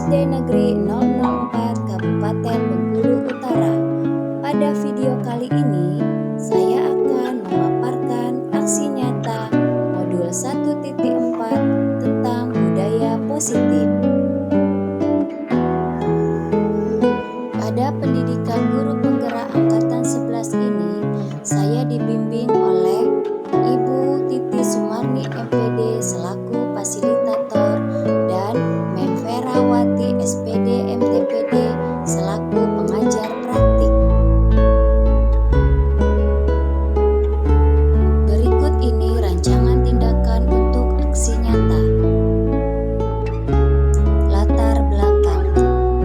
SD Negeri 004 Kabupaten Bengkulu Utara. Pada video kali ini, saya akan memaparkan aksi nyata modul 1.4 tentang budaya positif. Pada pendidikan guru penggerak angkatan 11 ini, saya dibimbing oleh Ibu Titi Sumarni MPD selaku fasilitator dan Mem Ferawati SPD MTPD selaku pengajar praktik. Berikut ini rancangan tindakan untuk aksi nyata. Latar belakang: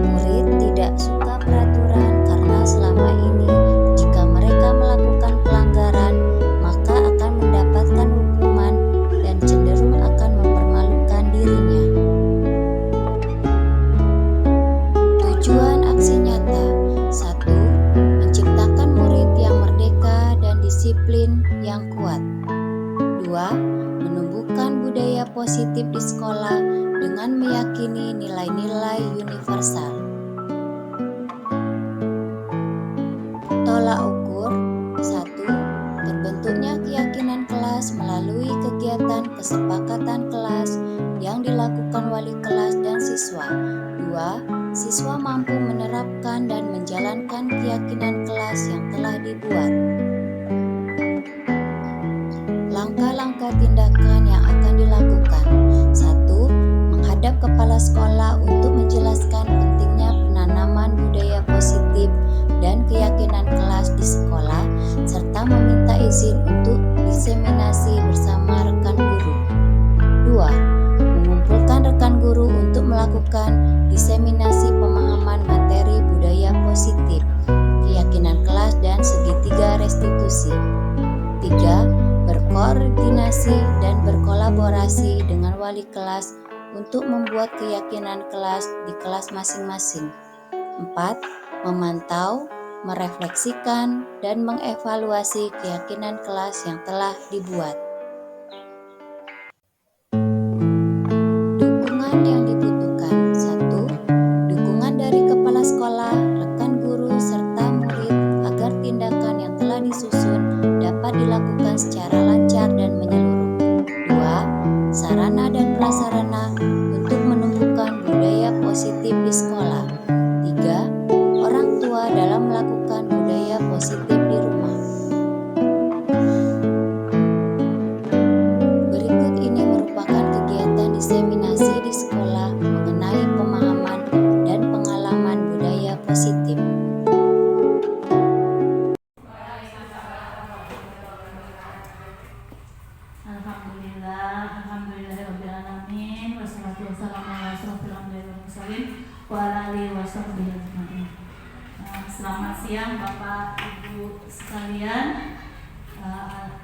murid tidak suka peraturan karena selama ini jika mereka melakukan pelanggaran maka akan mendapatkan hukuman dan cenderung akan mempermalukan dirinya. Tujuan aksi nyata: 1. Menciptakan murid yang merdeka dan disiplin yang kuat. 2. Menumbuhkan budaya positif di sekolah dengan meyakini nilai-nilai universal. Tolak ukur: 1. Terbentuknya keyakinan kelas melalui kegiatan kesepakatan kelas yang dilakukan wali kelas dan siswa. 2. Siswa mampu menerapkan dan menjalankan keyakinan kelas yang telah dibuat. Langkah-langkah tindakan yang akan dilakukan: 1. Menghadap kepala sekolah untuk menjelaskan pentingnya penanaman budaya positif dan keyakinan kelas di sekolah, serta meminta izin untuk diseminasi bersama rekan guru. 2. Mengumpulkan rekan guru untuk melakukan diseminasi pemahaman materi budaya positif, keyakinan kelas dan segitiga restitusi. 3. Berkoordinasi dan berkolaborasi dengan wali kelas untuk membuat keyakinan kelas di kelas masing-masing. 4. Memantau, merefleksikan, dan mengevaluasi keyakinan kelas yang telah dibuat. Dukungan yang dibutuhkan: 1. Dukungan dari kepala sekolah, rekan guru, serta murid agar tindakan yang telah disusun dapat dilakukan secara lancar dan menyeluruh. 2. Sarana dan prasarana untuk menumbuhkan budaya positif di sekolah. 3. Orang tua dalam melakukan budaya positif di rumah. Berikut ini merupakan kegiatan diseminasi di sekolah mengenai pemahaman dan pengalaman budaya positif. Alhamdulillahirobbilalamin, wassalatu wassalamu ala asyrofil anbiya'i wal mursalin wa ala alihi washabbihi ajmain. Selamat siang Bapak Ibu sekalian.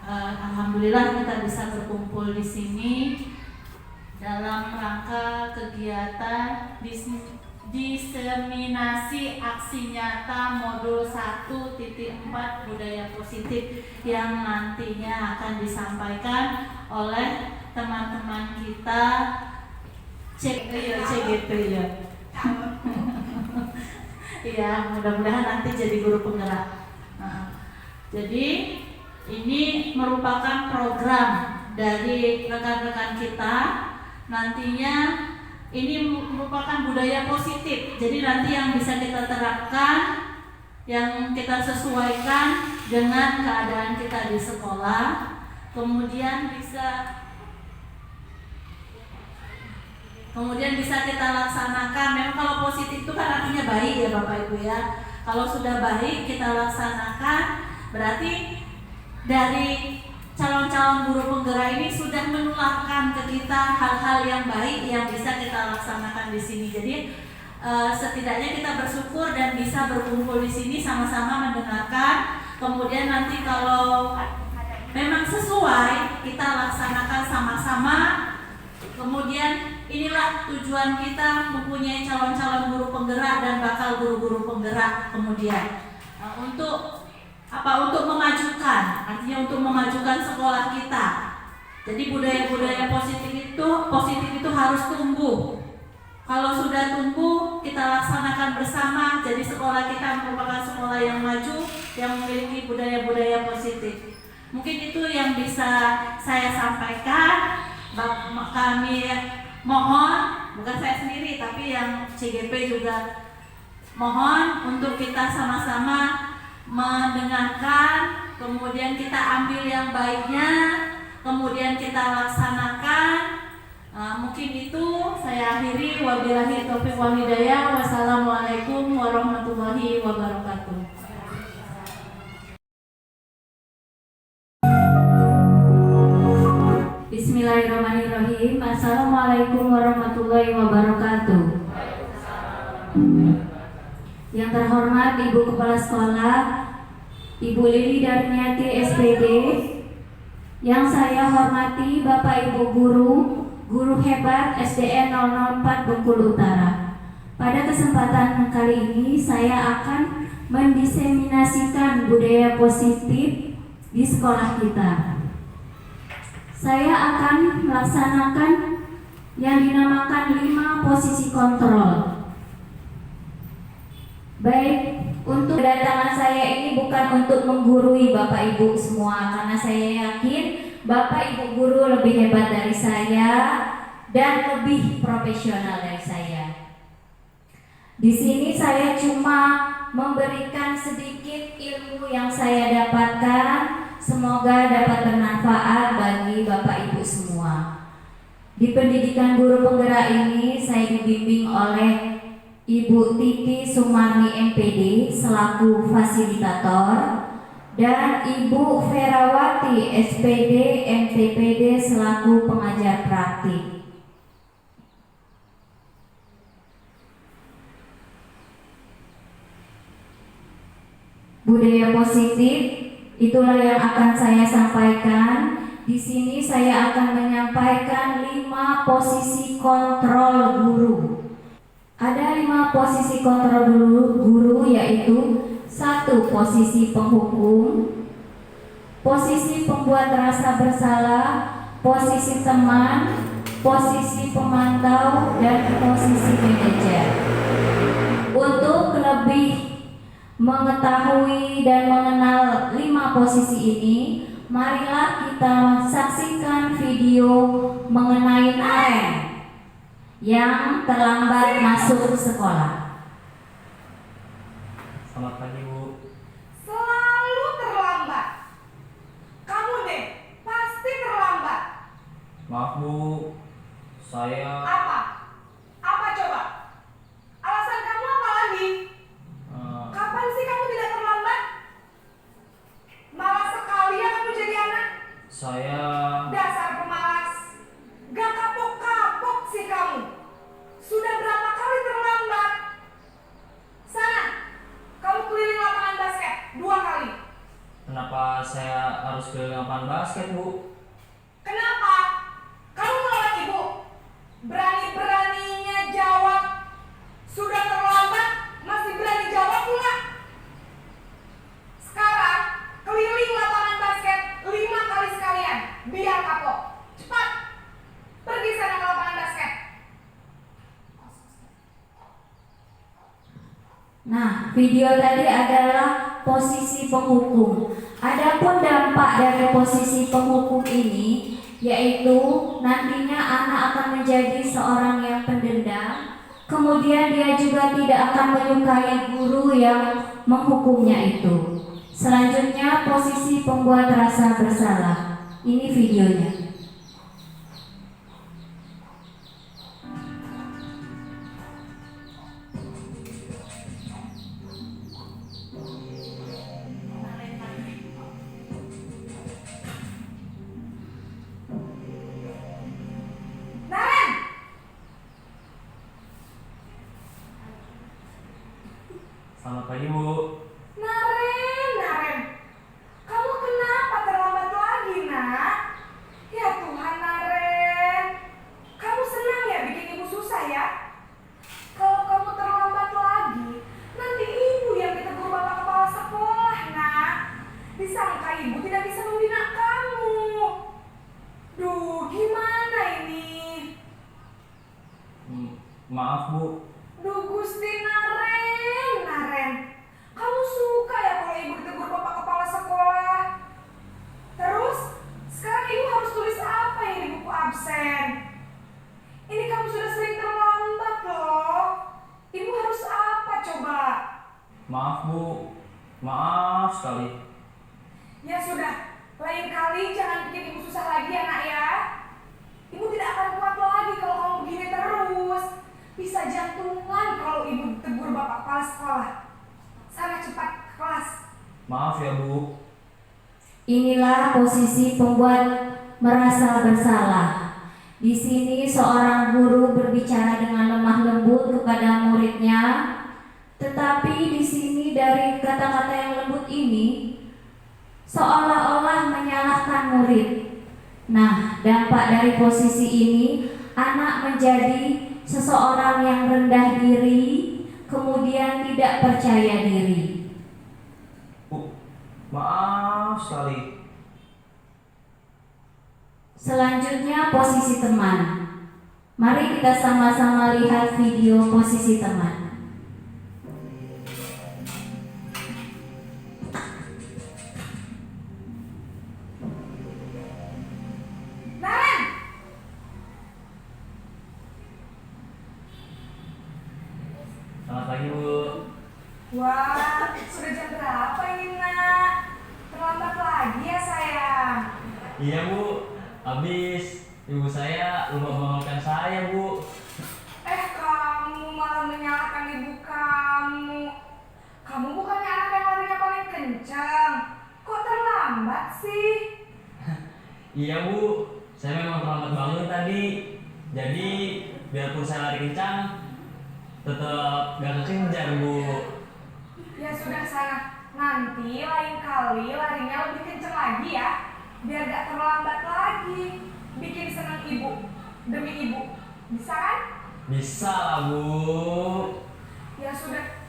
Alhamdulillah kita bisa berkumpul di sini dalam rangka kegiatan diseminasi aksi nyata modul 1.4 budaya positif yang nantinya akan disampaikan oleh teman-teman kita CGP ya. Iya, mudah-mudahan nanti jadi guru penggerak. Jadi ini merupakan program dari rekan-rekan kita. Nantinya ini merupakan budaya positif. Jadi nanti yang bisa kita terapkan, yang kita sesuaikan dengan keadaan kita di sekolah, kemudian bisa kita laksanakan. Memang kalau positif itu kan artinya baik ya Bapak Ibu ya. Kalau sudah baik kita laksanakan, berarti dari calon-calon guru penggerak ini sudah menularkan ke kita hal-hal yang baik yang bisa kita laksanakan di sini. Jadi setidaknya kita bersyukur dan bisa berkumpul di sini sama-sama mendengarkan. Kemudian nanti kalau memang sesuai kita laksanakan sama-sama. Kemudian inilah tujuan kita mempunyai calon-calon guru penggerak dan bakal guru-guru penggerak kemudian untuk memajukan, artinya untuk memajukan sekolah kita. Jadi budaya-budaya positif itu harus tumbuh. Kalau sudah tumbuh, kita laksanakan bersama. Jadi sekolah kita merupakan sekolah yang maju, yang memiliki budaya-budaya positif. Mungkin itu yang bisa saya sampaikan. Kami mohon, bukan saya sendiri, tapi yang CGP juga mohon untuk kita sama-sama mendengarkan, kemudian kita ambil yang baiknya, kemudian kita laksanakan. Mungkin itu saya akhiri. Wabillahi taufiq wal hidayah. Wassalamualaikum warahmatullahi wabarakatuh. Bismillahirrahmanirrahim. Assalamualaikum warahmatullahi wabarakatuh. Yang terhormat Ibu Kepala Sekolah, Ibu Lili Darmiati SPD. Yang saya hormati Bapak Ibu Guru, Guru Hebat SDN 004 Bengkulu Utara. Pada kesempatan kali ini saya akan mendiseminasikan budaya positif di sekolah kita. Saya akan melaksanakan yang dinamakan 5 posisi kontrol. Baik, untuk kedatangan saya ini bukan untuk menggurui Bapak Ibu semua, karena saya yakin Bapak Ibu guru lebih hebat dari saya dan lebih profesional dari saya. Di sini saya cuma memberikan sedikit ilmu yang saya dapatkan, semoga dapat bermanfaat bagi Bapak Ibu semua. Di pendidikan guru penggerak ini saya dibimbing oleh Ibu Titi Sumarni MPD selaku fasilitator dan Ibu Ferawati SPD MTPD selaku pengajar praktik. Budaya positif itulah yang akan saya sampaikan. Di sini saya akan menyampaikan 5 posisi kontrol guru. Ada 5 posisi kontrol guru, yaitu 1. Posisi penghukum, posisi pembuat rasa bersalah, posisi teman, posisi pemantau, dan posisi manajer. Untuk lebih mengetahui dan mengenal 5 posisi ini, marilah kita saksikan video mengenai Naren yang terlambat masuk sekolah. Selamat pagi, Bu. Selalu terlambat. Kamu deh, pasti terlambat. Maaf, Bu. Saya Apa? Apa coba? Alasan kamu apa lagi? Kapan sih kamu tidak terlambat? Malas sekali ya kamu jadi anak. saya Dasar pemalas. Gak kapok-kapok sih kamu. Sudah berapa kali terlambat? Sana, kamu keliling lapangan basket 2 kali. Kenapa saya harus keliling lapangan basket, Bu? Kenapa? Kamu melawan ibu? Berani-beraninya jawab. Sudah terlambat, masih berani jawab pula. Sekarang, keliling lapangan basket 5 kali sekalian. Biar kapok. Cepat. Pergi sana ke lapangan basket. Nah, video tadi adalah posisi penghukum. Adapun dampak dari posisi penghukum ini, yaitu nantinya anak akan menjadi seorang yang pendendam. Kemudian dia juga tidak akan menyukai guru yang menghukumnya itu. Selanjutnya posisi pembuat rasa bersalah. Ini videonya. Naren! Selamat pagi, Bu. Naren. Kamu kenapa terlambat lagi, nak? Ya Tuhan, Naren. Kamu senang ya bikin ibu susah ya? Kalau kamu terlambat lagi, nanti ibu yang ditegur bapak kepala sekolah, nak. Disangka ibu tidak bisa membina kamu. Duh, gimana ini? Maaf, Bu. Duh Gusti Naren. Kamu suka ya kalau ibu ditegur bapak kepala sekolah? Terus, sekarang ibu harus tulis apa ini di buku absen? Ini kamu sudah sering terlambat loh. Ibu harus apa coba? Maaf Bu, maaf sekali. Ya sudah, lain kali jangan bikin ibu susah lagi ya nak ya. Ibu tidak akan kuat lagi kalau kamu begini terus. Bisa jantungan kalau ibu tegur bapak kepala sekolah. Sana cepat ke kelas. Maaf ya Bu. Inilah posisi pembuat merasa bersalah. Di sini seorang guru berbicara dengan lemah lembut kepada muridnya, tetapi di sini dari kata-kata yang lembut ini seolah-olah menyalahkan murid. Nah, dampak dari posisi ini, anak menjadi seseorang yang rendah diri, kemudian tidak percaya diri. Bu, maaf sekali. Selanjutnya posisi teman. Mari kita sama-sama lihat video posisi teman. Naren! Selamat pagi Bu. Wah, sudah jam berapa ini nak? Terlambat lagi ya sayang. Iya Bu, habis ibu saya lupa membangunkan saya Bu. Kamu malah menyalahkan ibu kamu. Kamu bukannya anak yang larinya paling kencang. Kok terlambat sih? Iya Bu, saya memang terlambat bangun tadi. Jadi biarpun saya lari kencang, tetap gak kekejar Bu. Ya sudah sana. Nanti lain kali larinya lebih kencang lagi ya. Biar gak terlambat lagi. Bikin senang ibu. Demi ibu. Bisa kan? Bisa lah Bu. Ya sudah.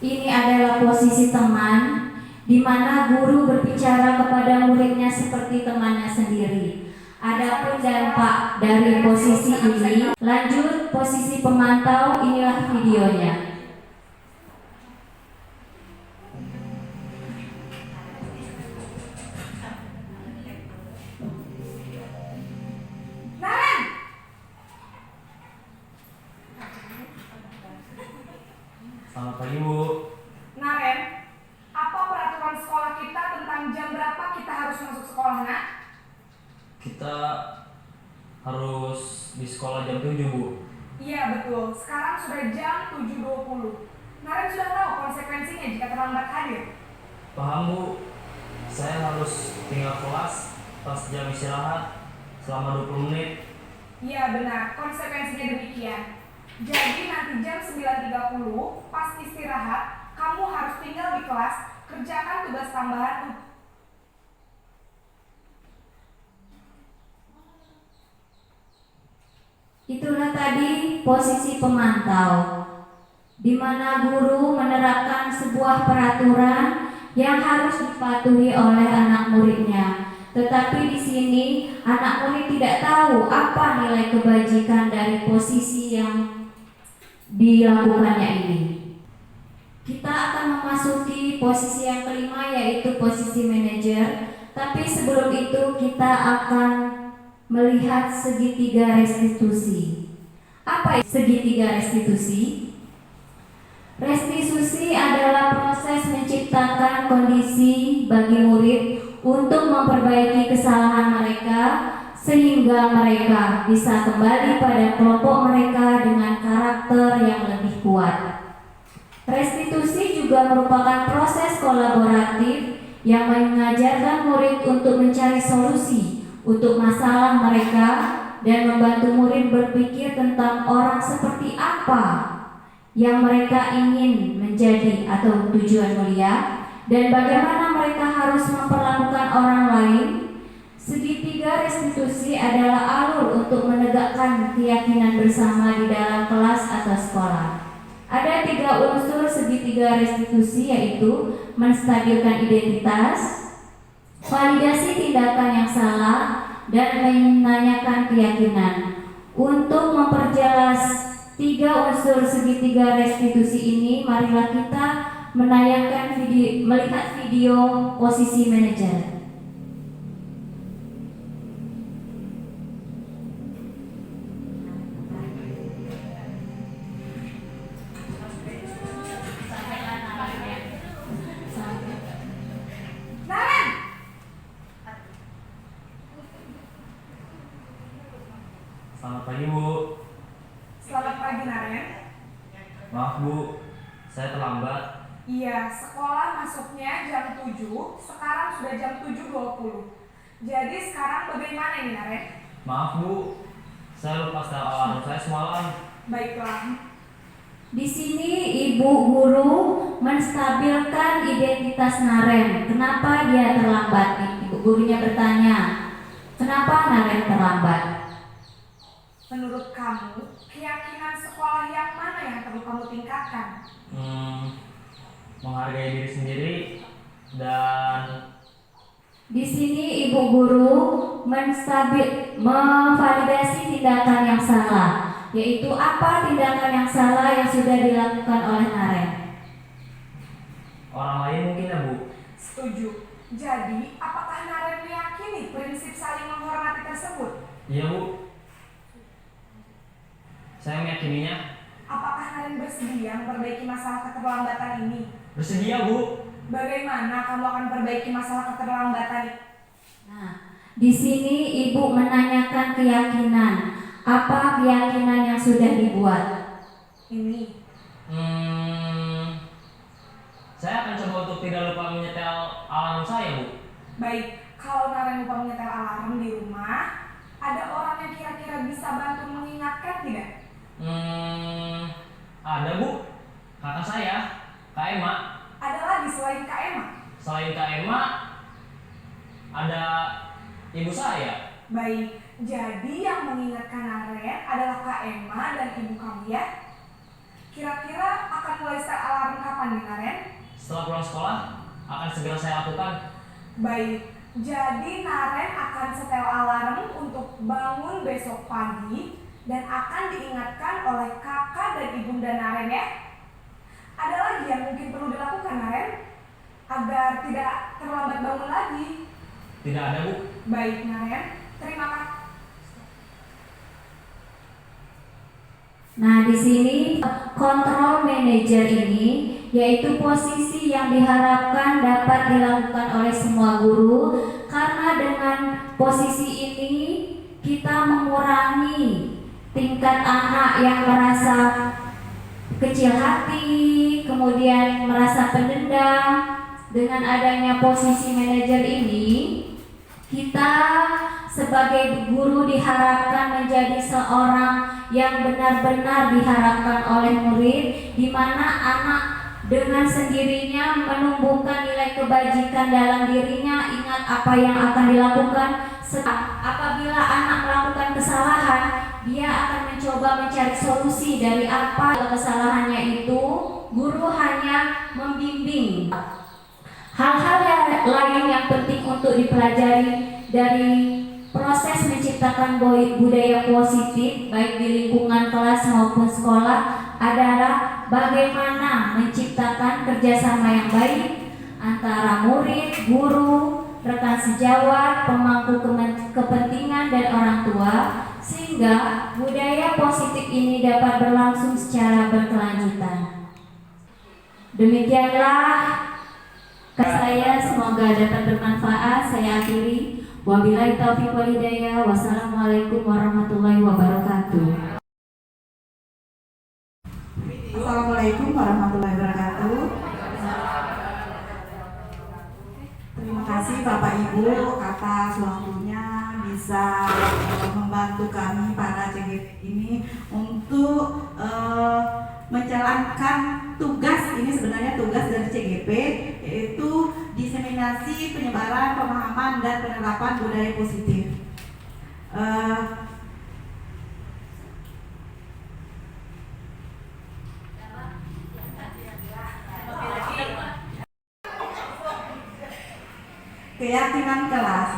Ini adalah posisi teman, di mana guru berbicara kepada muridnya seperti temannya sendiri. Adapun dampak dari posisi ini, lanjut posisi pemantau, inilah videonya. Naren! Selamat pagi Bu. Naren, apa peraturan sekolah kita tentang jam berapa kita harus masuk sekolah, nak? Kita harus di sekolah jam 7 Bu. Iya betul, sekarang sudah jam 7.20. Naren sudah tahu konsekuensinya jika terlambat hadir. Paham Bu, saya harus tinggal kelas pas jam istirahat selama 20 menit. Iya benar, konsekuensinya demikian. Jadi nanti jam 9.30 pas istirahat, kamu harus tinggal di kelas, kerjakan tugas tambahan. Itulah tadi posisi pemantau, di mana guru menerapkan sebuah peraturan yang harus dipatuhi oleh anak muridnya. Tetapi di sini anak murid tidak tahu apa nilai kebajikan dari posisi yang dilakukannya ini. Kita akan memasuki posisi yang kelima, yaitu posisi manajer. Tapi sebelum itu kita akan melihat segitiga restitusi. Apa segitiga restitusi? Restitusi adalah proses menciptakan kondisi bagi murid untuk memperbaiki kesalahan mereka sehingga mereka bisa kembali pada kelompok mereka dengan karakter yang lebih kuat. Restitusi juga merupakan proses kolaboratif yang mengajarkan murid untuk mencari solusi untuk masalah mereka dan membantu murid berpikir tentang orang seperti apa yang mereka ingin menjadi atau tujuan mulia, dan bagaimana mereka harus memperlakukan orang lain. Segitiga restitusi adalah alur untuk menegakkan keyakinan bersama di dalam kelas atau sekolah. Ada 3 unsur segitiga restitusi, yaitu menstabilkan identitas, validasi tindakan yang salah, dan menanyakan keyakinan. Untuk memperjelas tiga unsur segitiga restitusi ini, marilah kita melihat video posisi manajer. Naren, Selamat pagi Bu. selamat pagi Naren. Maaf Bu, saya terlambat. Iya, sekolah masuknya jam 7, sekarang sudah jam 7.20. Jadi sekarang bagaimana ini Naren? Maaf Bu, saya lupa setel alarm saya semalam. Baiklah. Di sini ibu guru menstabilkan identitas Naren. Kenapa dia terlambat? Ibu gurunya bertanya, kenapa Naren terlambat? Menurut kamu, keyakinan sekolah yang mana yang perlu kamu tingkatkan? Menghargai diri sendiri dan Di sini ibu guru memvalidasi tindakan yang salah, yaitu apa tindakan yang salah yang sudah dilakukan oleh Naren. orang lain mungkin ya Bu. Setuju. Jadi, apakah Naren meyakini prinsip saling menghormati tersebut? Iya Bu, saya meyakininya. Apakah Naren bersedia memperbaiki masalah keterlambatan ini? Bersedia Bu. Bagaimana kamu akan perbaiki masalah keterlambatan ini? Nah, di sini ibu menanyakan keyakinan. Apa keyakinan yang sudah dibuat? Ini. Saya akan coba untuk tidak lupa menyetel alarm saya Bu. Baik, kalau Naren lupa menyetel alarm di rumah, ada orang yang kira-kira bisa bantu mengingatkan tidak? Ada Bu, kakak saya, Kak Emma. Ada lagi selain Kak Emma? Selain Kak Emma, ada ibu saya. Baik, jadi yang mengingatkan Naren adalah Kak Emma dan ibu kamu ya? Kira-kira akan mulai start alarm kapan nih Naren? Setelah pulang sekolah, akan segera saya lakukan. Baik, jadi Naren akan setel alarm untuk bangun besok pagi dan akan diingatkan oleh kakak dan ibunda Naren ya? Ada lagi yang mungkin perlu dilakukan Naren? Agar tidak terlambat bangun lagi. Tidak ada Bu. Baik Naren, terima kasih. Nah, di sini control manager ini yaitu posisi yang diharapkan dapat dilakukan oleh semua guru, karena dengan posisi ini kita mengurangi tingkat anak yang merasa kecil hati, kemudian merasa pendendam. Dengan adanya posisi manajer ini, kita sebagai guru diharapkan menjadi seorang yang benar-benar diharapkan oleh murid, di mana anak dengan sendirinya menumbuhkan nilai kebajikan dalam dirinya. Ingat apa yang akan dilakukan. Apabila anak melakukan kesalahan, dia akan mencoba mencari solusi dari apa kesalahannya itu. Guru hanya membimbing. Hal-hal yang lain yang penting untuk dipelajari dari proses menciptakan budaya positif baik di lingkungan kelas maupun sekolah adalah bagaimana menciptakan kerjasama yang baik antara murid, guru, rekan sejawat, pemangku kepentingan dan orang tua, sehingga budaya positif ini dapat berlangsung secara berkelanjutan. Demikianlah saya, semoga dapat bermanfaat. Saya akhiri. Wabillahi taufiq wal hidayah. Wassalamualaikum warahmatullahi wabarakatuh. Assalamualaikum warahmatullahi wabarakatuh. Terima kasih Bapak Ibu atas waktunya bisa membantu kami para CGP ini untuk menjalankan tugas. Ini sebenarnya tugas dari CGP, yaitu diseminasi penyebaran pemahaman dan penerapan budaya positif. Keyakinan kelas.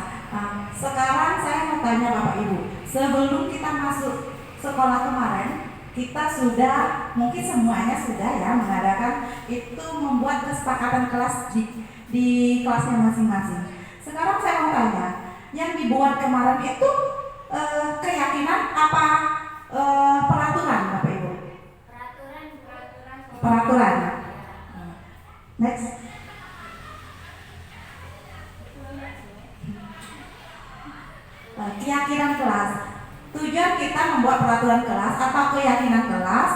Sekarang saya mau tanya Bapak Ibu, sebelum kita masuk sekolah kemarin, kita sudah, mungkin semuanya sudah ya mengadakan itu, membuat kesepakatan kelas di kelasnya masing-masing. Sekarang saya mau tanya, yang dibuat kemarin itu keyakinan apa peraturan Bapak Ibu? Peraturan. Next. Keyakinan kelas. Tujuan kita membuat peraturan kelas atau keyakinan kelas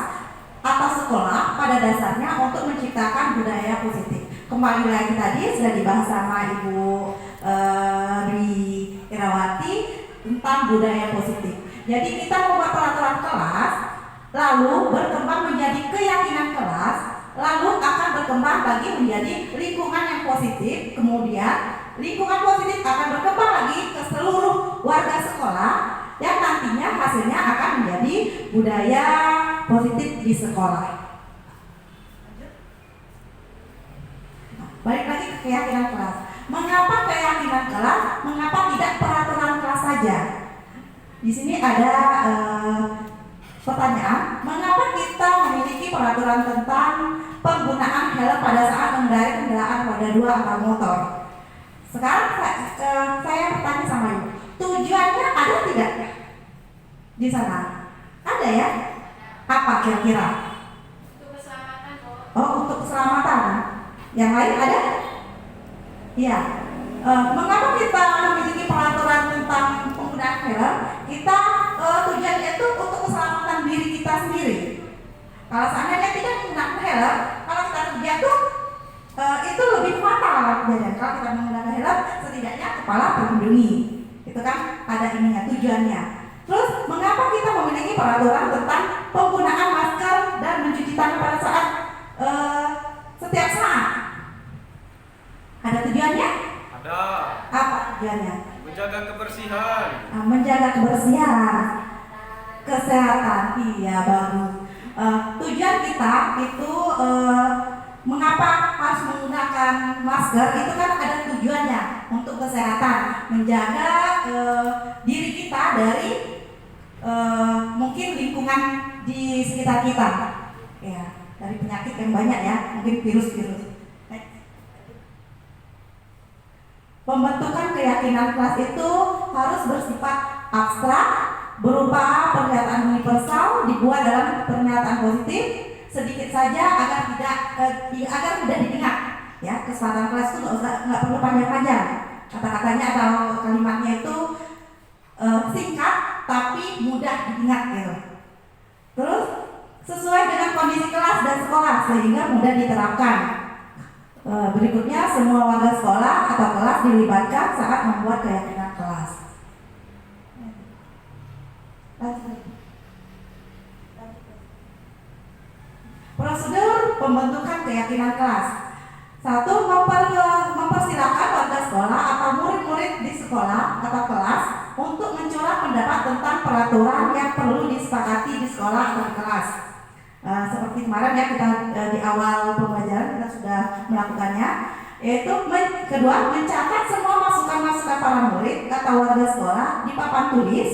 atau sekolah pada dasarnya untuk menciptakan budaya positif. Kembali lagi tadi sudah dibahas sama Ibu Dwi Irawati tentang budaya positif. Jadi kita membuat peraturan kelas, lalu berkembang menjadi keyakinan kelas, lalu akan berkembang lagi menjadi lingkungan yang positif. Kemudian lingkungan positif akan berkembang lagi ke seluruh warga sekolah, yang nantinya hasilnya akan menjadi budaya positif di sekolah. Balik lagi ke keyakinan kelas. Mengapa keyakinan kelas? Mengapa tidak peraturan kelas saja? Di sini ada pertanyaan, mengapa kita memiliki peraturan tentang penggunaan helm pada saat mengendarai kendaraan roda 2 atau motor? Sekarang saya bertanya sama Ibu, tujuannya ada tidak di sana? Ada ya? Apa kira-kira? Untuk keselamatan, Bu. Oh, untuk keselamatan. Yang lain ada? Iya. Mengapa kita memiliki peraturan tentang penggunaan helm? Kita tujuannya itu untuk keselamatan diri kita sendiri. Kalau seandainya tidak menggunakan helm, kalau kita terjatuh, itu lebih fatal. Jadi kalau kita menggunakan helm, setidaknya kepala terlindungi. Itu kan ada ininya, tujuannya. Terus mengapa kita memiliki peraturan tentang penggunaan masker dan mencuci tangan pada saat setiap saat? Ada tujuannya? Ada. Apa tujuannya? Menjaga kebersihan. Menjaga kebersihan, kesehatan. Iya, bagus. Tujuan kita itu mengapa harus menggunakan masker? Itu kan ada tujuannya untuk kesehatan, menjaga diri kita dari mungkin lingkungan di sekitar kita, ya, dari penyakit yang banyak ya, mungkin virus-virus. Pembentukan keyakinan kelas itu harus bersifat abstrak, berupa pernyataan universal, dibuat dalam pernyataan positif, sedikit saja agar tidak diingat. Ya, kesempatan kelas itu nggak perlu panjang-panjang. Kata-katanya atau kalimatnya itu singkat tapi mudah diingat gitu. Terus sesuai dengan kondisi kelas dan sekolah sehingga mudah diterapkan. Berikutnya, semua warga sekolah atau kelas dilibatkan saat membuat keyakinan kelas. Prosedur pembentukan keyakinan kelas. 1. Mempersilahkan warga sekolah atau murid-murid di sekolah atau kelas untuk mencurah pendapat tentang peraturan yang perlu disepakati di sekolah atau di kelas. Seperti kemarin ya, kita di awal pembelajaran kita sudah melakukannya, yaitu kedua, mencatat semua masukan-masukan para murid atau warga sekolah di papan tulis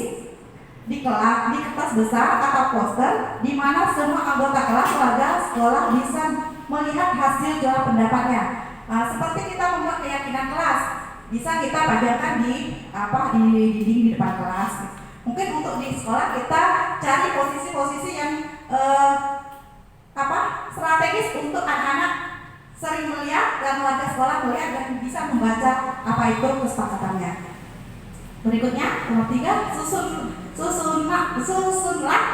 di kelas, di kertas besar atau poster, di mana semua anggota kelas warga sekolah bisa melihat hasil jual pendapatnya. Seperti kita membuat keyakinan kelas, bisa kita pajangkan di dinding di depan kelas. Mungkin untuk di sekolah kita cari posisi-posisi yang strategis untuk anak-anak sering melihat dan warga sekolah melihat dan bisa membaca apa itu kesepakatannya. Berikutnya, nomor 3, susunlah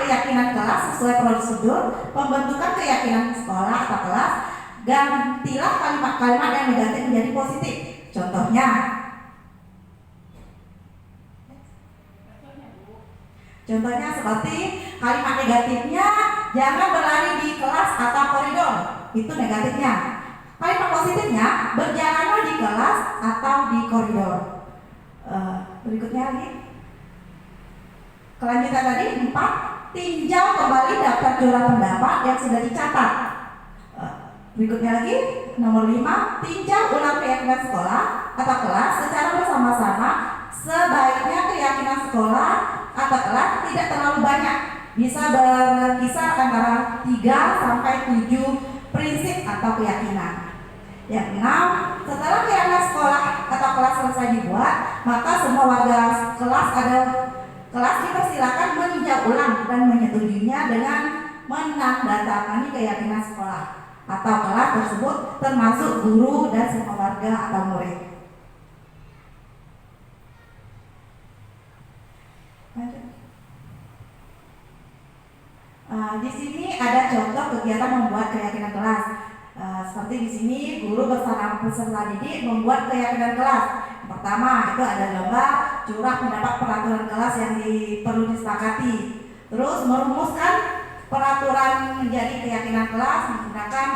keyakinan kelas sesuai prosedur pembentukan keyakinan sekolah atau kelas. Gantilah kalimat-kalimat yang negatif menjadi positif. Contohnya seperti kalimat negatifnya, jangan berlari di kelas atau koridor. Itu negatifnya. Kalimat positifnya, berjalanlah di kelas atau di koridor. Berikutnya lagi. Kelanjutan tadi 4, tinjau kembali daftar jualan pendapat yang sudah dicatat. Berikutnya lagi, nomor 5, tinjau ulang keyakinan sekolah atau kelas secara bersama-sama. Sebaiknya keyakinan sekolah atau kelas tidak terlalu banyak bisa berkisar antara 3 sampai 7 prinsip atau keyakinan. Yang 6, setelah keyakinan sekolah atau kelas selesai dibuat, maka semua warga kelas dipersilakan meninjau ulang dan menyetujuinya dengan menandatangani keyakinan sekolah atau kelas tersebut, termasuk guru dan semua warga atau murid. Di sini ada contoh kegiatan membuat keyakinan kelas. Seperti di sini guru bersama peserta didik membuat keyakinan kelas. Pertama itu ada lomba curah pendapat peraturan kelas yang perlu disepakati. Terus merumuskan peraturan menjadi keyakinan kelas menggunakan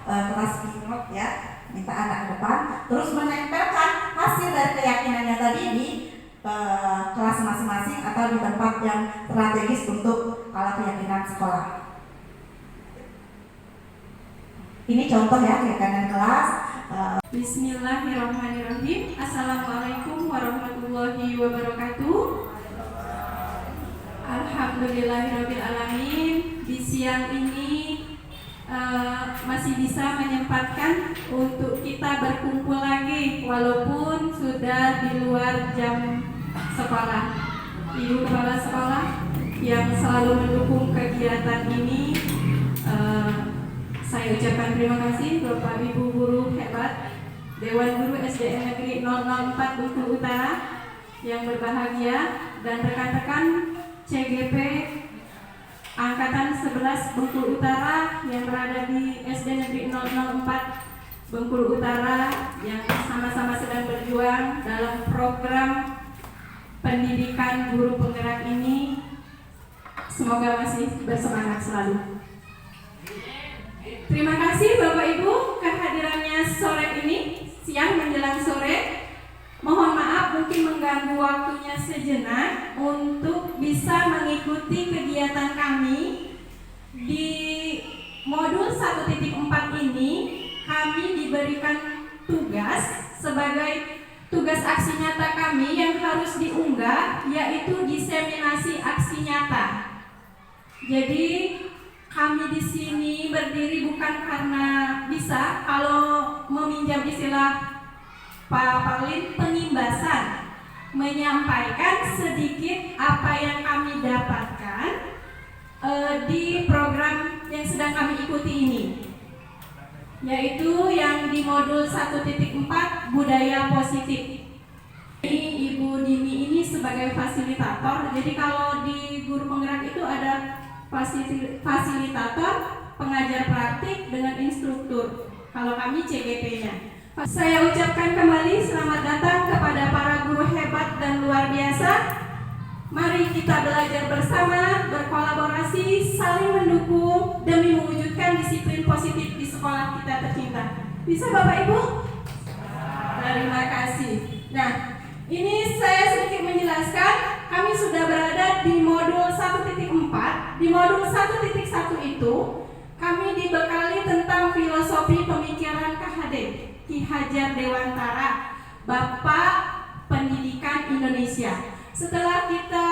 kelas keynote ya, minta anak ke depan. Terus menempelkan hasil dari keyakinannya tadi di kelas masing-masing atau di tempat yang strategis untuk keyakinan sekolah. Ini contoh ya keyakinan kelas. Bismillahirrahmanirrahim. Assalamualaikum warahmatullahi wabarakatuh. Alhamdulillahirrabbilalamin. Di siang ini masih bisa menyempatkan untuk kita berkumpul lagi walaupun sudah di luar jam sekolah. Ibu kepala sekolah yang selalu mendukung kegiatan ini, saya ucapkan terima kasih Bapak Ibu guru hebat Dewan Guru SDN Negeri 004 Bengkulu Utara yang berbahagia dan rekan-rekan CGP Angkatan 11 Bengkulu Utara yang berada di SD Negeri 004 Bengkulu Utara yang sama-sama sedang berjuang dalam program pendidikan guru penggerak ini. Semoga masih bersemangat selalu. Terima kasih Bapak Ibu kehadirannya sore ini, siang menjelang sore. Mohon maaf mungkin mengganggu waktunya sejenak untuk bisa mengikuti kegiatan kami. Di modul 1.4 ini kami diberikan tugas sebagai tugas aksi nyata kami yang harus diunggah, yaitu diseminasi aksi nyata. Jadi kami di sini berdiri bukan karena bisa, kalau meminjam istilah Pak Paulin, pengimbasan, menyampaikan sedikit apa yang kami dapatkan di program yang sedang kami ikuti ini, yaitu yang di modul 1.4 budaya positif. Ibu Dini ini sebagai fasilitator. Jadi kalau di guru penggerak itu ada fasilitator, pengajar praktik dengan instruktur. Kalau kami CGP-nya. Saya ucapkan kembali selamat datang kepada para guru hebat dan luar biasa. Mari kita belajar bersama, berkolaborasi, saling mendukung demi mewujudkan disiplin positif di sekolah kita tercinta. Bisa Bapak Ibu? Terima kasih. Nah, ini saya sedikit menjelaskan. Kami sudah berada di modul 1.4. Di modul 1.1 itu kami dibekali tentang filosofi pemikiran KHD, Ki Hajar Dewantara, Bapak Pendidikan Indonesia. Setelah kita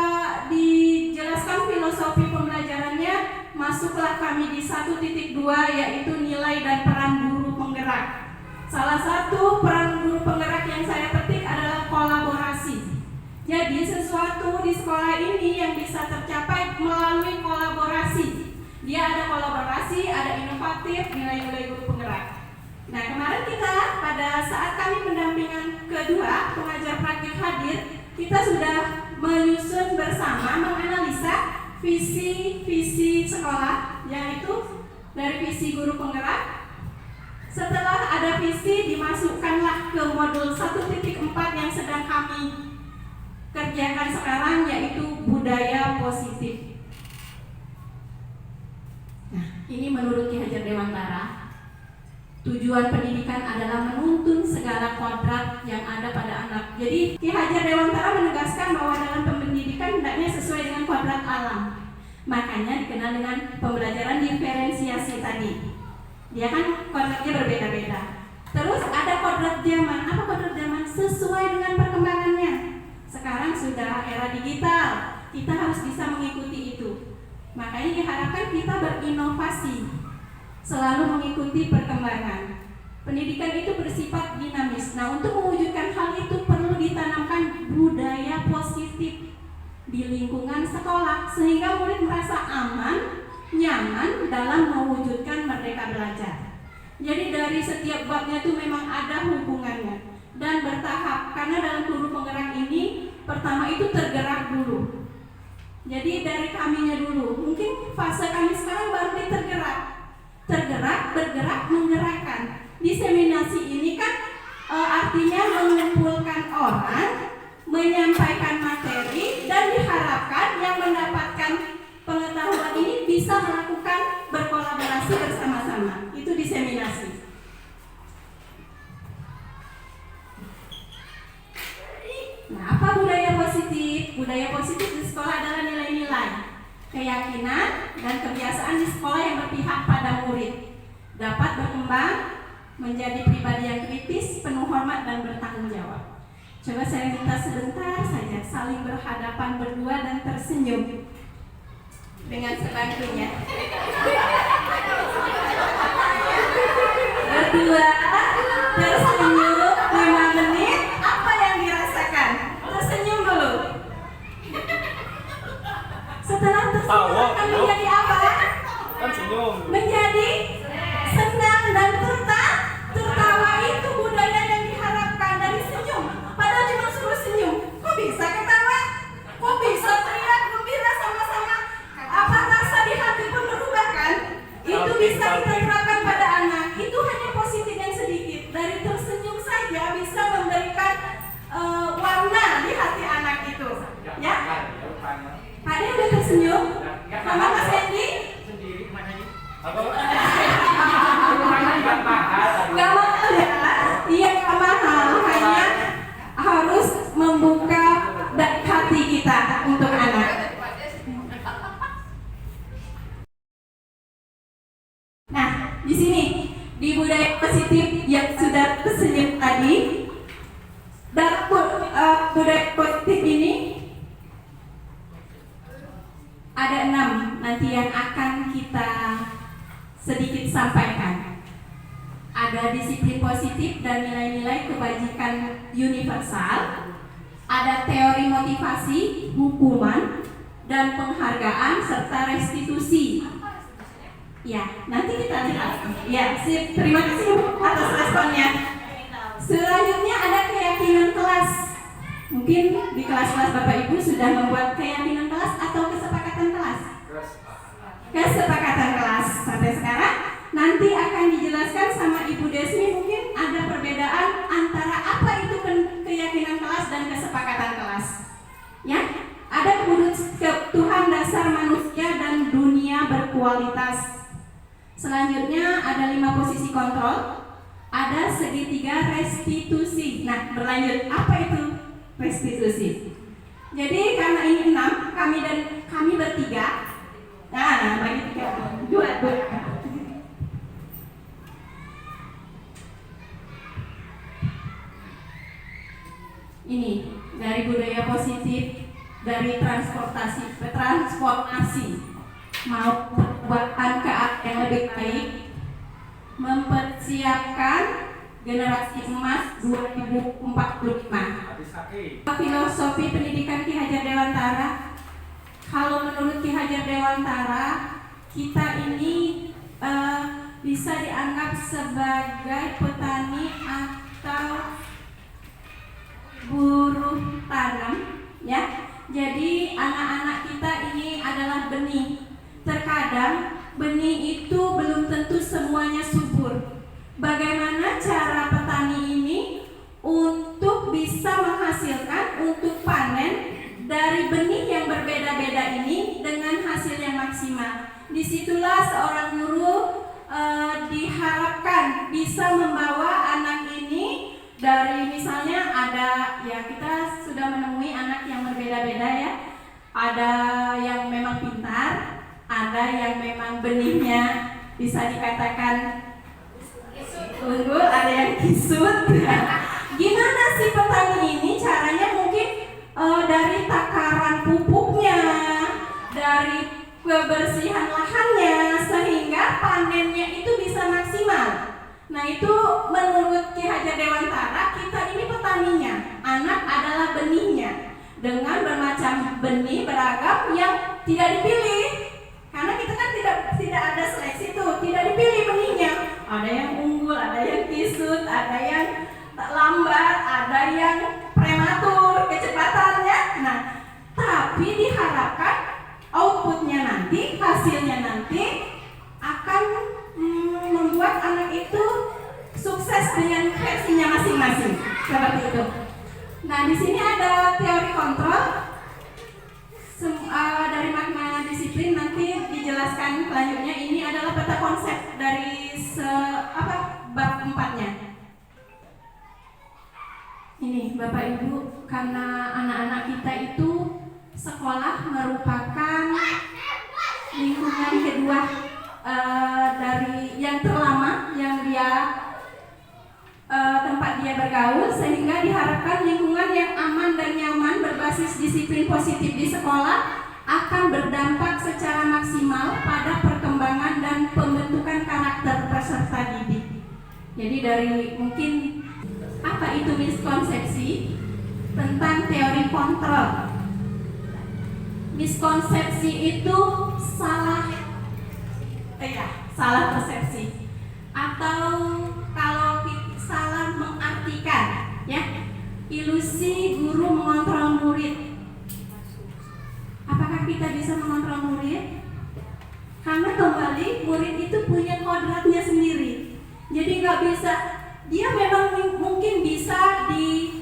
dijelaskan filosofi pembelajarannya, masuklah kami di 1.2, yaitu nilai dan peran guru penggerak. Salah satu peran guru penggerak yang saya petik adalah kolaborasi. Jadi sesuatu di sekolah ini yang bisa tercapai melalui kolaborasi. Dia ada kolaborasi, ada inovatif, nilai-nilai guru penggerak. Nah, kemarin kita pada saat kami pendampingan kedua, pengajar praktik hadir, kita sudah menyusun bersama, menganalisa visi sekolah, yaitu dari visi guru penggerak. Setelah ada visi, dimasukkanlah ke modul 1.4 yang sedang kami kerjakan sekarang, yaitu budaya positif. Nah, ini menurut Ki Hajar Dewantara, tujuan pendidikan adalah menuntun segala kodrat yang ada pada anak. Jadi Ki Hajar Dewantara menegaskan bahwa dalam pendidikan hendaknya sesuai dengan kodrat alam. Makanya dikenal dengan pembelajaran diferensiasi tadi. Dia kan kodratnya berbeda-beda. Terus ada kodrat zaman. Apa kodrat zaman? Sesuai dengan perkembangannya. Sekarang sudah era digital, kita harus bisa mengikuti itu. Makanya diharapkan kita berinovasi, selalu mengikuti perkembangan. Pendidikan itu bersifat dinamis. Nah, untuk mewujudkan hal itu perlu ditanamkan budaya positif di lingkungan sekolah sehingga murid merasa aman, nyaman dalam mewujudkan merdeka belajar. Jadi dari setiap babnya itu memang ada hubungannya dan bertahap, karena dalam guru penggerak ini pertama itu tergerak dulu. Jadi dari kaminya dulu, mungkin fase kami sekarang baru tergerak, bergerak, menggerakkan. Diseminasi ini kan artinya mengumpulkan orang, menyampaikan materi, dan diharapkan yang mendapatkan pengetahuan ini bisa melakukan berkolaborasi bersama-sama. Itu diseminasi. Nah, apa budaya positif? Budaya positif di sekolah adalah nilai-nilai, keyakinan, dan kebiasaan di sekolah yang berpihak pada murid, dapat berkembang menjadi pribadi yang kritis, penuh hormat, dan bertanggung jawab. Coba saya minta sebentar saja saling berhadapan berdua dan tersenyum dengan sebangkunya. Berdua tersenyum 5 menit. Apa yang dirasakan? Tersenyum dulu. Setelah tersenyum akan menjadi apa? Kan senyum. Menjadi senang dan tertawa. Itu budaya yang diharapkan dari senyum. Padahal cuma suruh senyum. Kok bisa ketawa? Kok bisa teriak gembira sama-sama? Apa rasa di hati pun berubah kan? Itu bisa kita terapkan pada anak. Itu hanya positif yang sedikit. Dari tersenyum saja bisa memberikan warna di hati anak itu. Ya? Pak Ade udah tersenyum? Sama Mas Hendy? Gak mahal ya? Iya gak mahal. Hanya harus membuka hati kita untuk anak. Nah, di sini di budaya positif yang sudah tersenyum tadi, dalam budaya positif ini ada 6 nanti yang akan kita sedikit sampaikan. Ada disiplin positif dan nilai-nilai kebajikan universal, ada teori motivasi, hukuman, dan penghargaan serta restitusi. Ya, nanti kita lihat. Ya, sip. Terima kasih atas responnya. Selanjutnya ada keyakinan kelas. Mungkin di kelas-kelas Bapak Ibu sudah membuat keyakinan kelas atau kesepakatan kelas. Kesepakatan kelas sampai sekarang nanti akan dijelaskan sama Ibu Desmi. Mungkin ada perbedaan antara apa itu keyakinan kelas dan kesepakatan kelas. Ya, ada kebutuhan dasar manusia dan dunia berkualitas. Selanjutnya ada 5 posisi kontrol, ada segitiga restitusi. Nah, berlanjut, apa itu restitusi? Jadi karena ini 6, kami bertiga. Nah, bagi 3, 2. Ini dari budaya positif, dari transformasi mau perubahan ke arah yang lebih baik, mempersiapkan generasi emas 2045. Filosofi pendidikan Ki Hajar Dewantara. Kalau menurut Ki Hajar Dewantara, kita ini bisa dianggap sebagai petani atau buruh tanam, ya. Jadi anak-anak kita ini adalah benih. Terkadang benih itu belum tentu semuanya subur. Bagaimana cara petani ini untuk bisa menghasilkan, untuk panen dari benih yang berbeda-beda ini dengan hasil yang maksimal. Disitulah seorang guru diharapkan bisa membawa anak ini dari, misalnya ada, ya kita sudah menemui anak yang berbeda-beda ya. Ada yang memang pintar, ada yang memang benihnya bisa dikatakan unggul, ada yang kisut. Gimana sih petani ini caranya? Mungkin dari takaran pupuknya, dari kebersihan lahannya sehingga panennya itu bisa maksimal. Nah itu menurut Ki Hajar Dewantara, kita ini petaninya, anak adalah benihnya, dengan bermacam benih beragam yang tidak dipilih, karena kita kan tidak ada seleksi itu, tidak dipilih benihnya. Ada yang unggul, ada yang kisut, ada yang lambat, ada yang prematur kecepatannya. Nah, tapi diharapkan outputnya nanti, hasilnya nanti akan membuat anak itu sukses dengan versinya masing-masing, seperti itu. Nah, di sini ada teori kontrol dari makna disiplin, nanti dijelaskan selanjutnya. Ini adalah peta konsep dari bab 4-nya. Ini Bapak Ibu, karena anak-anak kita itu sekolah merupakan lingkungan kedua dari yang terlama yang dia tempat dia bergaul, sehingga diharapkan lingkungan yang aman dan nyaman berbasis disiplin positif di sekolah akan berdampak secara maksimal pada perkembangan dan pembentukan karakter peserta didik. Jadi dari mungkin apa itu miskonsepsi tentang teori kontrol. Miskonsepsi itu salah persepsi, atau kalau salah mengartikan, ya, ilusi guru mengontrol murid. Apakah kita bisa mengontrol murid? Karena kembali murid itu punya kodratnya sendiri. Jadi nggak bisa, dia memang mungkin bisa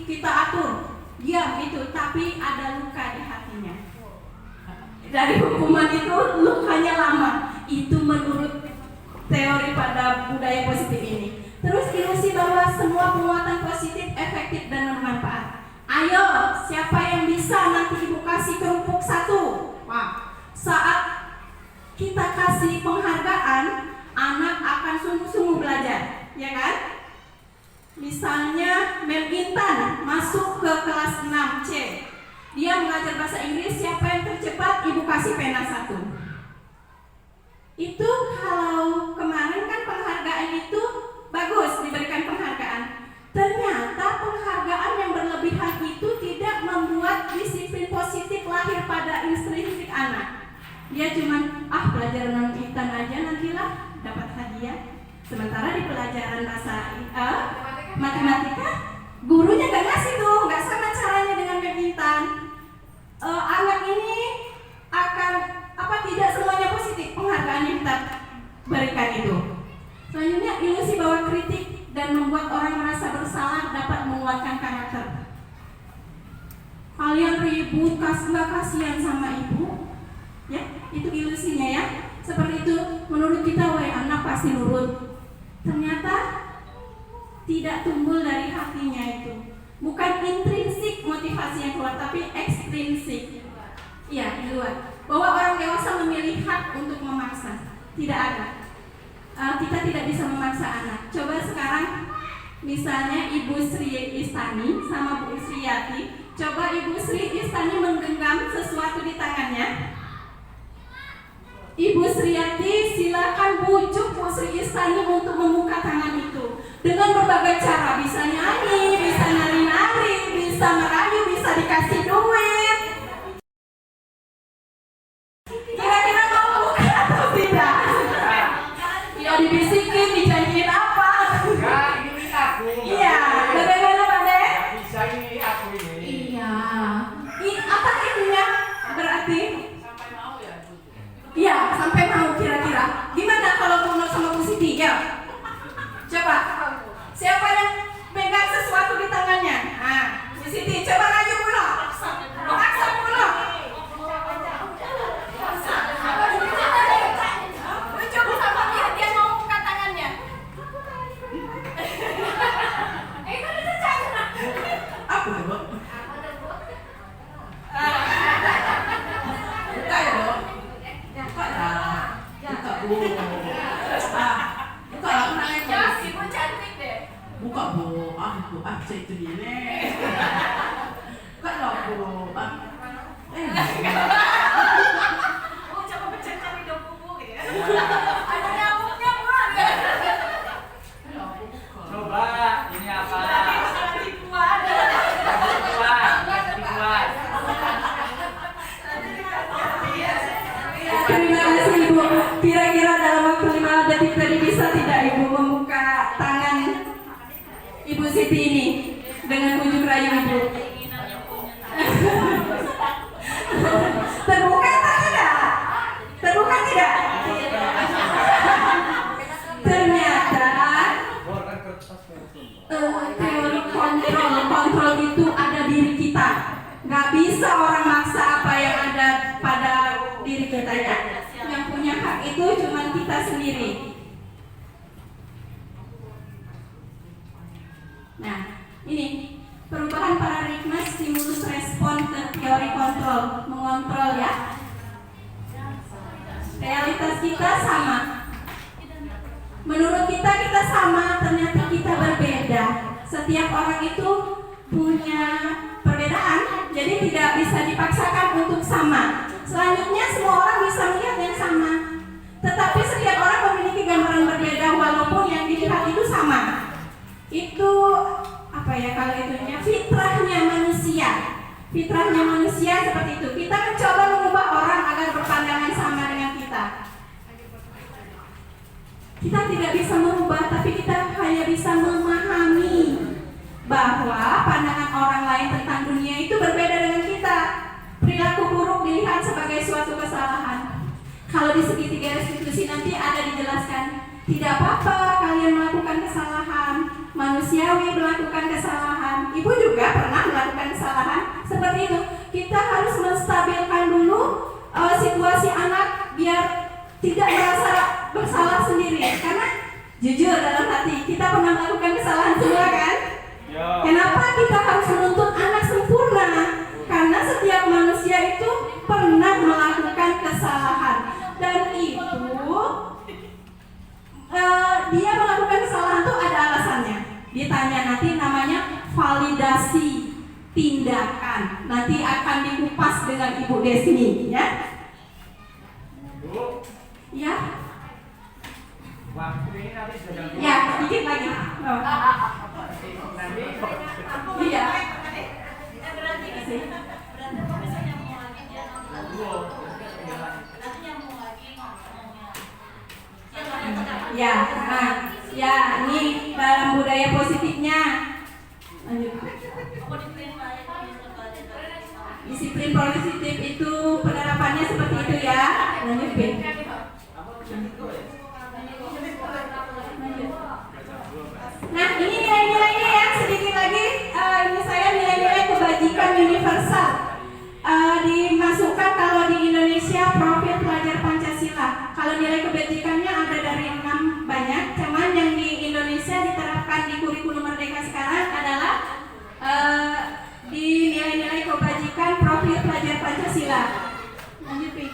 kita atur, diam itu, tapi ada luka di hatinya. Dari hukuman itu lukanya lama. Itu menurut teori pada budaya positif ini. Terus ilusi bahwa semua penguatan positif efektif dan bermanfaat. Ayo, siapa yang bisa nanti ibu kasih kerupuk 1? Wah, saat kita kasih penghargaan, anak akan sungguh-sungguh belajar, ya kan? Misalnya Mem Intan masuk ke kelas 6C, dia mengajar bahasa Inggris, siapa yang tercepat ibu kasih pena 1. Itu kalau kemarin kan penghargaan itu bagus, diberikan penghargaan. Ternyata penghargaan yang berlebihan itu tidak membuat disiplin positif lahir pada intrinsik anak. Dia cuman belajar Mem Intan aja nantilah dapat hadiah. Sementara di pelajaran bahasa matematika, gurunya gak ngasih tuh, gak sama caranya dengan Mem Intan. Anak ini akan tidak semuanya positif penghargaan yang kita berikan itu. Selanjutnya ilusi bahwa kritik dan membuat orang merasa bersalah dapat menguatkan karakter. Kalian ribut, nggak kasihan sama ibu, ya itu ilusinya ya. Seperti itu menurut kita, anak pasti nurut. Ternyata tidak tumbuh dari hatinya itu. Bukan intrinsik motivasi yang keluar, tapi ekstrinsik. Iya, di luar. Bahwa orang dewasa memilih hak untuk memaksa. Tidak ada. Kita tidak bisa memaksa anak. Coba sekarang misalnya Ibu Sri Istani sama Bu Sri Yati. Coba Ibu Sri Istani menggenggam sesuatu di tangannya. Ibu Sri Yati silakan bujuk Bu Sri Istani untuk membuka tangan itu. Dengan berbagai cara, bisa nyanyi, bisa nari-nari, bisa merayu, bisa dikasih duit. Kira-kira mau buka atau tidak? Ya dibisikin, dijanjiin apa? Ini aku. Iya, bagaimana Pak De? Bisa ini aku ini. Iya. Apa itunya? Berarti? Sampai mau ya. Iya, sampai mau kira-kira. Gimana kalau Bruno sama Bu Siti? Ya. Coba. Siapa yang pegang sesuatu di tangannya? Bu Siti, coba maju Bruno. Paksa Bruno. Coba sama dia mau buka tangannya. Itu bisa. Aku coba. Buka ya dong. Buka lah. Buka bu. Buka lah, aku nanya. Ibu cantik deh. Buka bu. Bu. Saya itu gini. Buka lah bu. Oh, coba pecah. Siti ini dengan bujuk rayu Ibu? Terbuka atau tidak? Terbuka tidak? Ternyata teori kontrol itu ada diri kita. Nggak bisa orang maksa apa yang ada pada diri kita ya. Yang punya hak itu cuma kita sendiri. Nah, ini perubahan paradigma stimulus respon ke teori kontrol, mengontrol ya. Realitas kita sama. Menurut kita sama, ternyata kita berbeda. Setiap orang itu punya perbedaan, jadi tidak bisa dipaksakan untuk sama. Selanjutnya semua orang bisa melihat yang sama. Tetapi setiap orang memiliki gambaran berbeda walaupun yang dilihat itu sama. Itu apa ya kalau itunya fitrahnya manusia. Fitrahnya manusia seperti itu. Kita mencoba mengubah orang agar berpandangan sama dengan kita. Kita tidak bisa merubah, tapi kita hanya bisa memahami bahwa pandangan orang lain tentang dunia itu berbeda dengan kita. Perilaku buruk dilihat sebagai suatu kesalahan. Kalau di segitiga restitusi nanti ada dijelaskan, tidak apa-apa kalian melakukan kesalahan, manusiawi melakukan kesalahan. Ibu juga pernah melakukan kesalahan seperti itu. Kita harus menstabilkan dulu situasi anak biar tidak merasa bersalah sendiri. Karena jujur dalam hati kita pernah melakukan kesalahan semua kan? Kenapa kita harus menuntut anak sempurna? Karena setiap manusia itu pernah melakukan kesalahan. Dan itu dia melakukan kesalahan itu ada alasannya. Ditanya nanti namanya validasi tindakan. Nanti akan dikupas dengan Ibu Desni ya. Ya. Waktu ini nanti sedang Ya, sedikit lagi. Oh. Iya. Ya, nah, ya ini dalam budaya positifnya. Lanjut. Disiplin positif itu penerapannya seperti itu ya. Lanjut, Bin. Nah, ini nilai-nilainya ya, sedikit lagi. Ini saya nilai-nilai kebajikan universal. Dimasukkan kalau di Indonesia profil pelajar Pancasila. Kalau nilai kebajikannya ada dari 6 banyak, cuman yang di Indonesia diterapkan di kurikulum Merdeka sekarang adalah di nilai-nilai kebajikan profil pelajar Pancasila. Lanjut, Pi.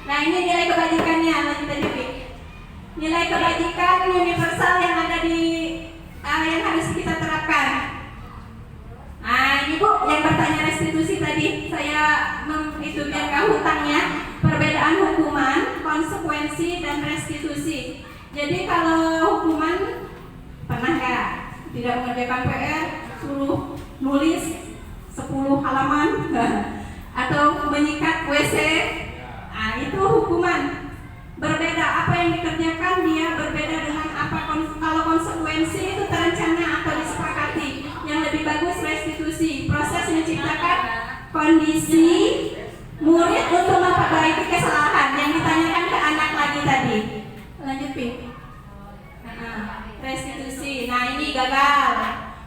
Nah, ini nilai kebajikannya. Lanjut aja, Pi. Nilai kebajikan universal yang ada di yang harus kita terapkan. Nah, ini Bu yang bertanya restitusi tadi, saya itu biar gak hutangnya. Perbedaan hukuman, konsekuensi, dan restitusi. Jadi kalau hukuman pernah nggak tidak mengerjakan PR, suruh nulis 10 halaman atau menyikat WC, nah itu hukuman. Berbeda apa yang dikerjakan dia berbeda dengan apa kalau konsekuensi itu terencana atau disepakati. Yang lebih bagus restitusi, proses menciptakan kondisi murid untuk memperbaiki kesalahan yang ditanyakan ke anak lagi tadi. Lanjut, Pi. Restitusi. Nah, ini gagal.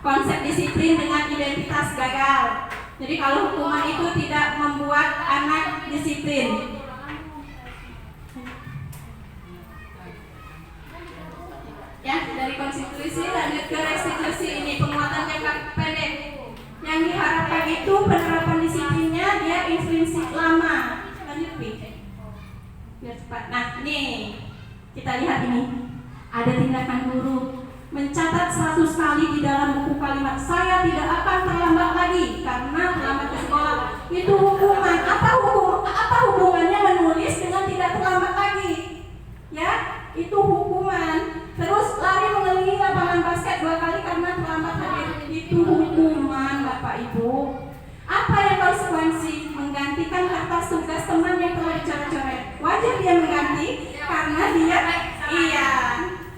Konsep disiplin dengan identitas gagal. Jadi kalau hukuman itu tidak membuat anak disiplin. Ya, dari konstitusi lanjut ke restitusi. Ini penguatan jangka pendek. Yang diharapkan itu penerapan disiplinnya dia intrinsik lama. Lanjut, Pi. Biar cepat. Nah, ini kita lihat ini. Ada tindakan guru mencatat 100 kali di dalam buku kalimat saya tidak akan terlambat lagi karena terlambat ke sekolah. Itu hukuman. Apa hubungannya menulis dengan tidak terlambat lagi? Ya, itu hukuman. Terus lari mengelilingi lapangan basket 2 kali karena terlambat hadir. Itu hukuman, Bapak Ibu. Apa yang konsekuensi? Menggantikan kertas tugas teman yang telah dicoret-coret. Wajar dia mengganti karena dia iya.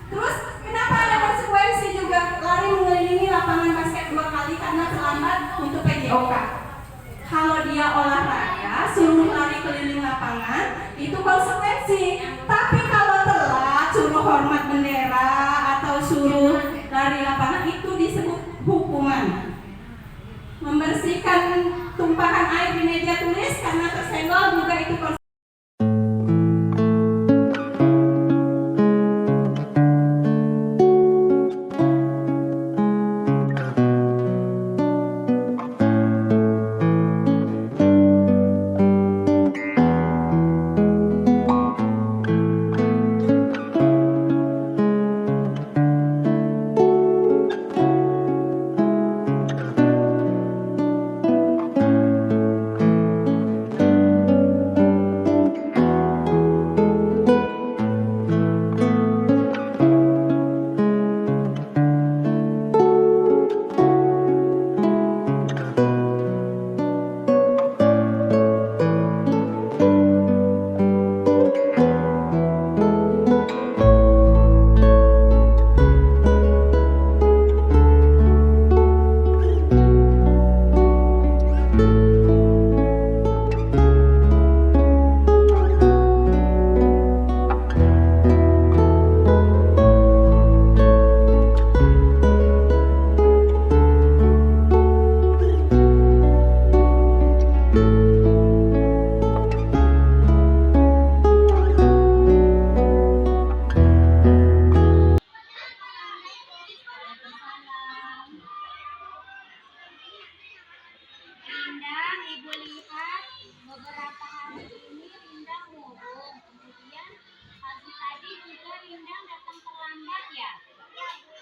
Terus kenapa ada konsekuensi juga lari mengelilingi lapangan basket 2 kali karena terlambat untuk PJOK? Kalau dia olahraga suruh lari keliling lapangan itu konsekuensi. Tapi kalau telat suruh hormat bendera atau suruh lari lapangan itu disebut hukuman. Membersihkan tumpahan air di meja tulis karena tersenggol juga itu konsekuensi. Rindang, Ibu lihat beberapa hari ini Rindang murung. Kemudian pagi tadi juga Rindang datang terlambat ya? Ya, Bu.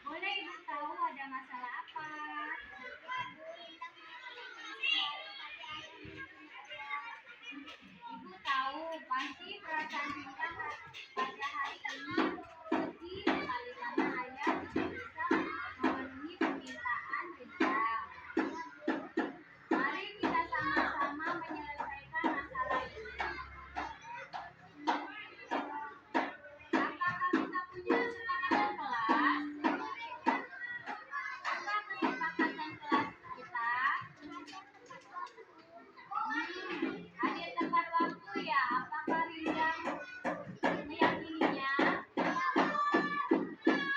Boleh Ibu tahu ada masalah apa? Ya, Bu, Rindang Ibu tahu pasti perasaan Rindang pada hari ini sedih sekali karena ayah tidak bisa memenuhi permintaan Rindang. Mari kita sama-sama menyelesaikan masalah ini. Apakah kita punya kesepakatan kelas? Apa kesepakatan kelas kita? Hadir tepat waktu ya. Apakah Rindang meyakininya?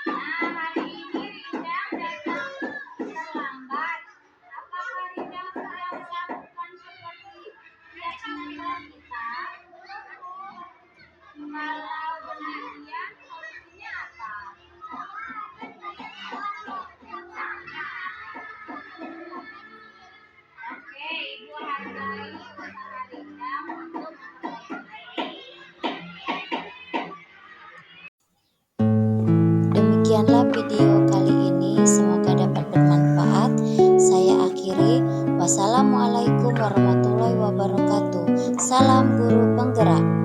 Nah, hari ini Rindang datang terlambat. Apakah Rindang sudah melakukan seperti keyakinan kelas kita? Kalau demikian, solusinya apa? Oke, Ibu hargai usaha Rindang untuk Demikianlah video kali ini, semoga dapat bermanfaat. Saya akhiri. Wassalamualaikum warahmatullahi wabarakatuh. Salam guru penggerak.